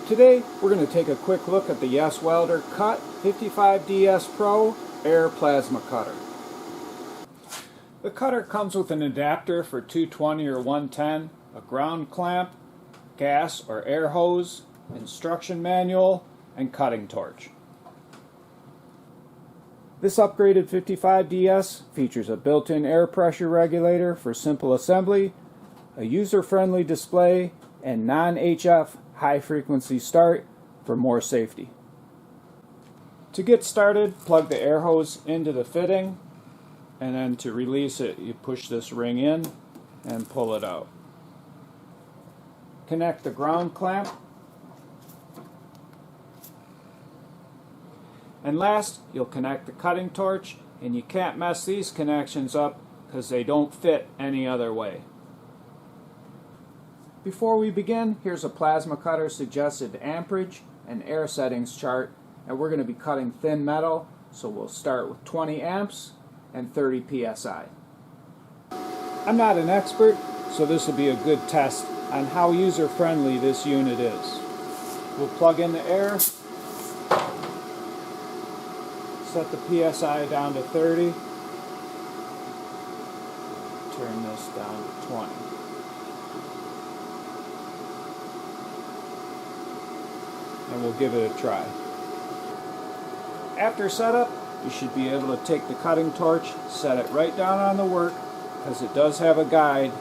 Today we're going to take a quick look at the YESWELDER CUT-55DS Pro Air Plasma Cutter. The cutter comes with an adapter for 220 or 110, a ground clamp, gas or air hose, instruction manual, and cutting torch. This upgraded 55DS features a built-in air pressure regulator for simple assembly, a user-friendly display, and non-HF high-frequency start for more safety. To get started, plug the air hose into the fitting, and then to release it, you push this ring in and pull it out. Connect the ground clamp, and last, you'll connect the cutting torch, and you can't mess these connections up because they don't fit any other way. Before we begin, here's a plasma cutter suggested amperage and air settings chart, and we're going to be cutting thin metal, so we'll start with 20 amps and 30 psi. I'm not an expert, so this will be a good test on how user-friendly this unit is. We'll plug in the air, set the psi down to 30, turn this down to 20. And we'll give it a try. After setup, you should be able to take the cutting torch, set it right down on the work, because it does have a guide,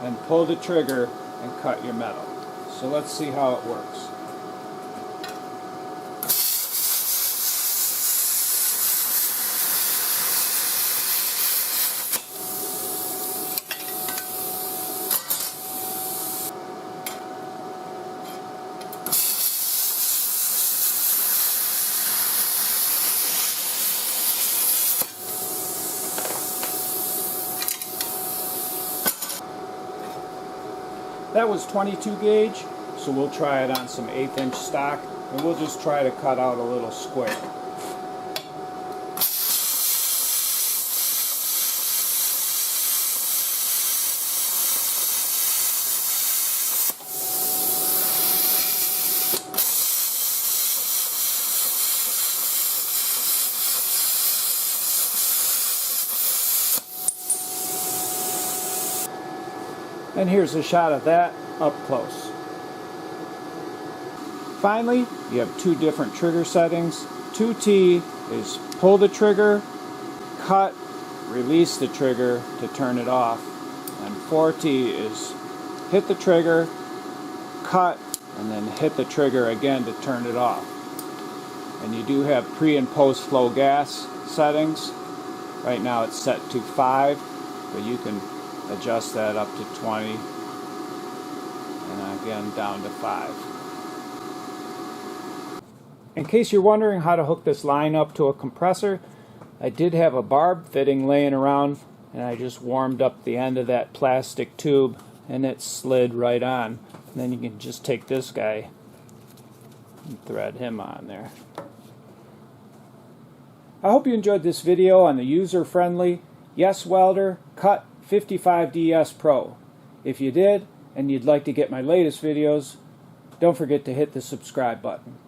and pull the trigger and cut your metal. So let's see how it works. That was 22 gauge, so we'll try it on some 1/8 inch stock, and we'll just try to cut out a little square. And here's a shot of that up close. Finally, you have two different trigger settings. 2T is pull the trigger, cut, release the trigger to turn it off. And 4T is hit the trigger, cut, and then hit the trigger again to turn it off. And you do have pre and post flow gas settings. Right now it's set to 5, but you can adjust that up to 20, and again down to 5. In case you're wondering how to hook this line up to a compressor, I did have a barb fitting laying around, and I just warmed up the end of that plastic tube, and it slid right on. And then you can just take this guy and thread him on there. I hope you enjoyed this video on the user-friendly YESWELDER CUT-55DS Pro. If you did, and you'd like to get my latest videos, don't forget to hit the subscribe button.